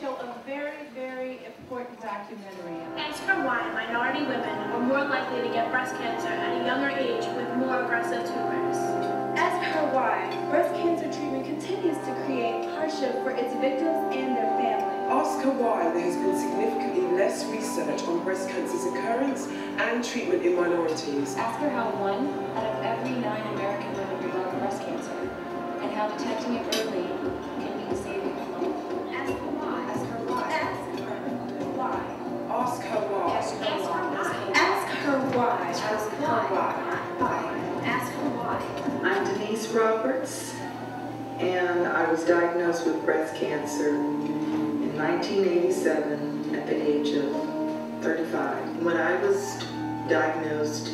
show a very, very important documentary. Ask her why minority women were more likely to get breast cancer at a younger age with more aggressive tumors. Ask her why breast cancer treatment continues to create hardship for its victims and their families. Ask her why there has been significantly less research on breast cancer's occurrence and treatment in minorities. Ask her how 1 out of every 9 American women develop breast cancer, and how detecting it early can be saving a life. Ask her why. Ask her why. Ask her why. Ask her why. Ask her why. Ask her why. Ask her why. Ask her why. I'm Denise Roberts, and I was diagnosed with breast cancer in 1987 at the age of 35. When I was diagnosed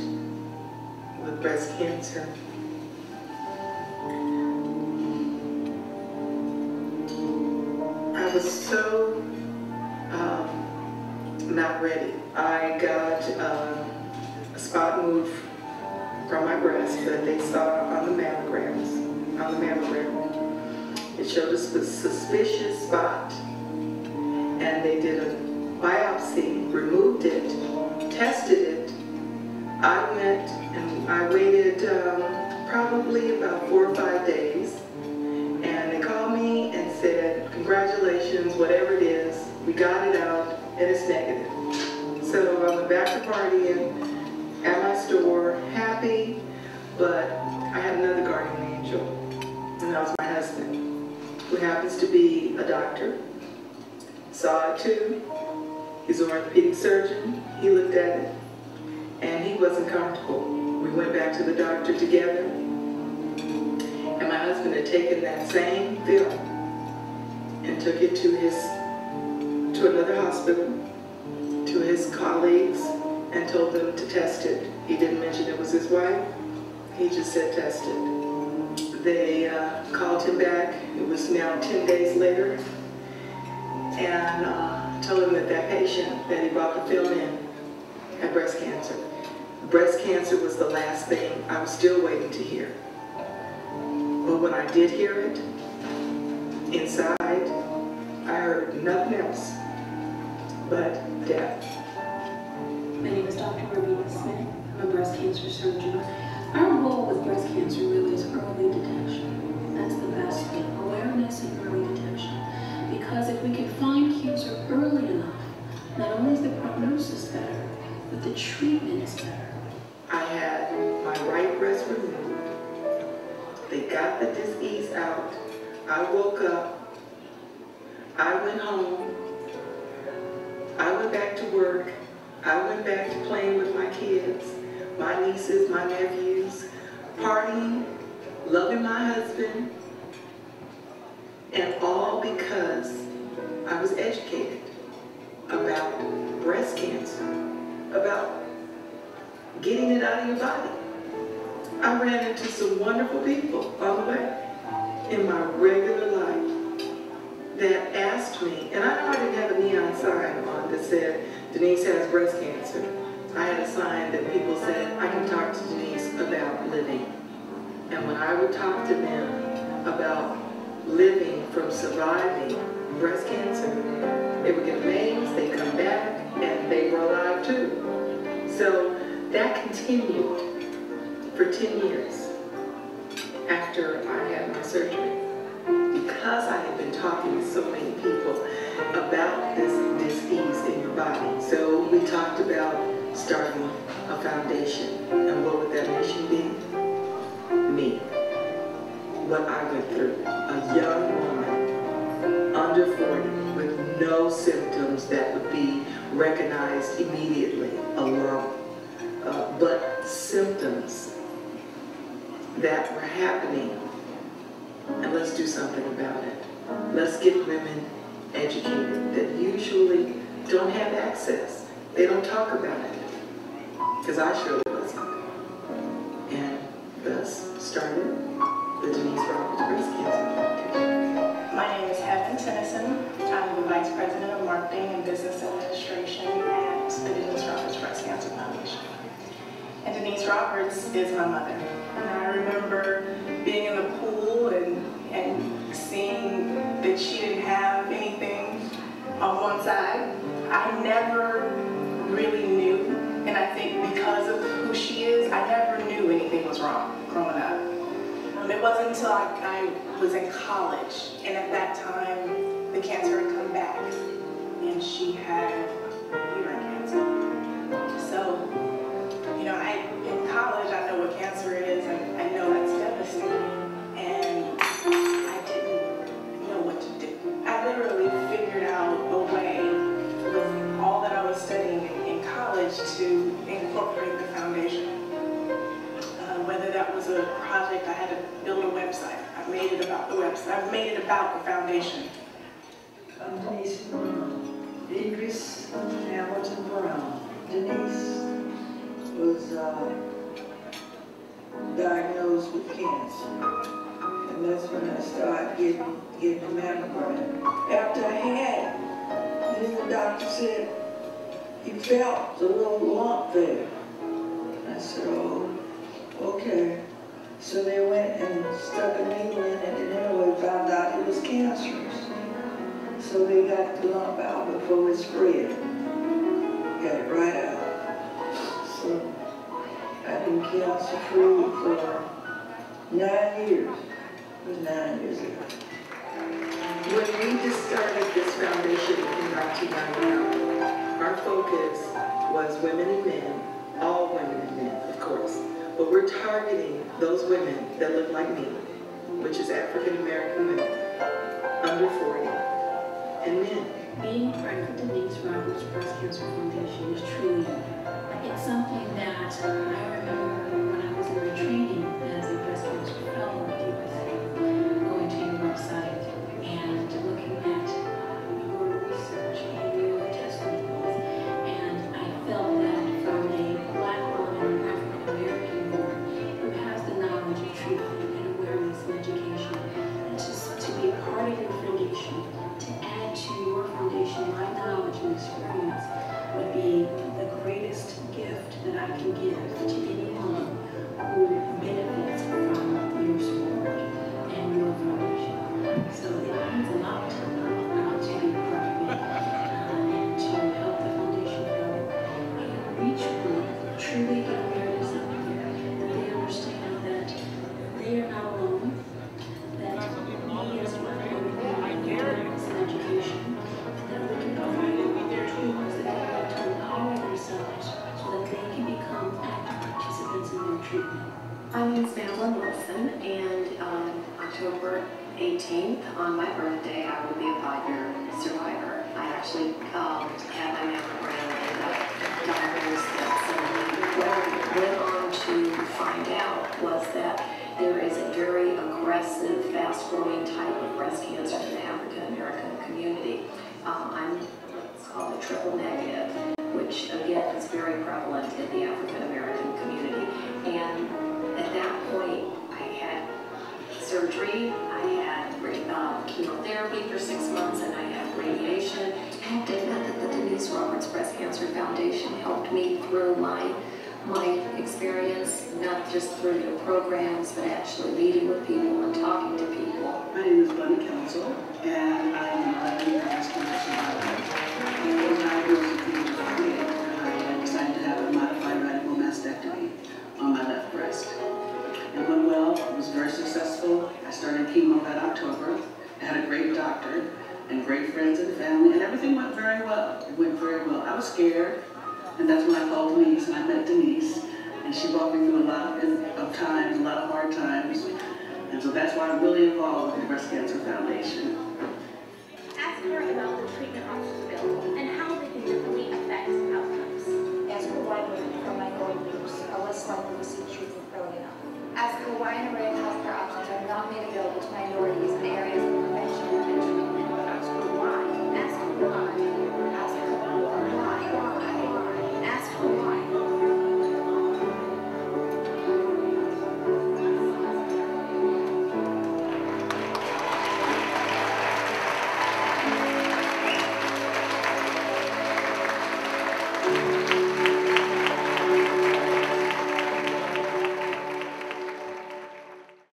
with breast cancer, I was so not ready. I got a spot moved from my breast that they saw on the mammogram. It showed a suspicious spot, and they did a biopsy, removed it, tested it. I went and I waited probably about 4 or 5 days, and they called me and said, congratulations, whatever it is, we got it out and it's negative. So I went back to partying at my store, happy, but I had another guardian angel, and that was my husband, who happens to be a doctor. Saw it too. He's an orthopedic surgeon. He looked at it, and he wasn't comfortable. We went back to the doctor together, and my husband had taken that same film and took it to another hospital, to his colleagues, and told them to test it. He didn't mention it was his wife. He just said test it. They called him back. It was now 10 days later, and told him that that patient that he brought the film in had breast cancer. Breast cancer was the last thing I was still waiting to hear. But when I did hear it, inside, I heard nothing else but death. My name is Dr. Ravina Smith. I'm a breast cancer surgeon. Our goal with breast cancer really is early detection. That's the best thing, awareness and early detection. Because if we can find cancer early enough, not only is the prognosis better, but the treatment is better. I had my right breast removed. They got the disease out. I woke up. I went home. I went back to work. I went back to playing with my kids, my nieces, my nephews, partying, loving my husband, and all because I was educated about breast cancer, about getting it out of your body. I ran into some wonderful people on the way in my regular life that asked me, and I know I didn't have a neon sign on that said, Denise has breast cancer. I had a sign that people said, I can talk to Denise about living. And when I would talk to them about living from surviving breast cancer, they would get amazed, they'd come back, and they were alive too. So that continued for 10 years after I had my surgery. Because I had been talking to so many people about this disease in your body. So we talked about starting a foundation. And what would that mission be? Me. What I went through. A young woman, under 40, with no symptoms that would be recognized immediately, a lump, but symptoms that were happening. And let's do something about it. Let's get women educated that usually don't have access. They don't talk about it. Because I sure wasn't. And thus started the Denise Roberts Breast Cancer Foundation. My name is Heaven Tennyson. I'm the Vice President of Marketing and Business Administration at the Denise Roberts Breast Cancer Foundation. And Denise Roberts is my mother. And I remember being in the pool and seeing that she didn't have anything I never really knew, and I think because of who she is, I never knew anything was wrong growing up. It wasn't until I was in college, and at that time, the cancer had come back, and she had uterine cancer. So, you know, in college, I know what cancer is, and I know that's devastating, and I didn't know what to do. I literally figured out a way with all that I was studying in college to incorporate the foundation. Whether that was a project, I had to build a website. I've made it about the website. I've made it about the foundation. I'm Denise Idris Hamilton Brown. Denise was diagnosed with cancer, and that's when I started getting the mammogram. After I had it, then the doctor said he felt a little lump there. I said, oh. Okay, so they went and stuck a needle in it, and anyway found out it was cancerous. So they got the lump out before it spread. Got it right out. So I've been cancer-free for 9 years. It was 9 years ago. When we just started this foundation in 1999, our focus was women and men, all women and men, of course. But we're targeting those women that look like me, which is African American women, under 40, and men. Being part of the Denise Roberts Breast Cancer Foundation is truly, it's something that I remember when I was in my training as a breast cancer fellow at USA, going to your website and looking at your research and your testimonies, and I felt that from a Black woman, African American woman, who has the knowledge of treatment and awareness and education, and just to be a part of your foundation, to add to your foundation my knowledge and experience would be the greatest gift that I can give to anyone who benefits from your support and your foundation. So it means a lot to be part of it and to help the foundation grow and reach people, truly get awareness out there, that they understand that they are not alone, that we as Black women need awareness and education, that we can provide them with their tools that they have to empower themselves so that they can become active participants in their treatment. My name is Madeline Wilson, and on October 18th, on my birthday, I will be a 5-year survivor. I actually had my mammogram and got diagnosed that suddenly. What I went on to find out was that there is a very aggressive, fast-growing type of breast cancer in the African American community. It's called a triple negative, which again is very prevalent in the African American community. And at that point, I had surgery, I had chemotherapy for 6 months, and I had radiation. And the Denise Roberts Breast Cancer Foundation helped me through my experience, not just through your programs, but actually meeting with people and talking to people. My name is Bunny Council, and I am a 11-year breast cancer survivor. I was diagnosed at the age of 48, and I decided to have a modified radical mastectomy on my left breast. It went well, it was very successful. I started chemo that October. I had a great doctor and great friends and family, and everything went very well. It went very well. I was scared, and that's when I called Denise, and I met Denise, and she walked me through a lot of times, a lot of hard times, and so that's why I'm really involved with the Breast Cancer Foundation. Ask her about the treatment options available and how they can differently affect outcomes. As provided from my colleagues, I was likely to seek treatment early enough. As Hawaiian Red House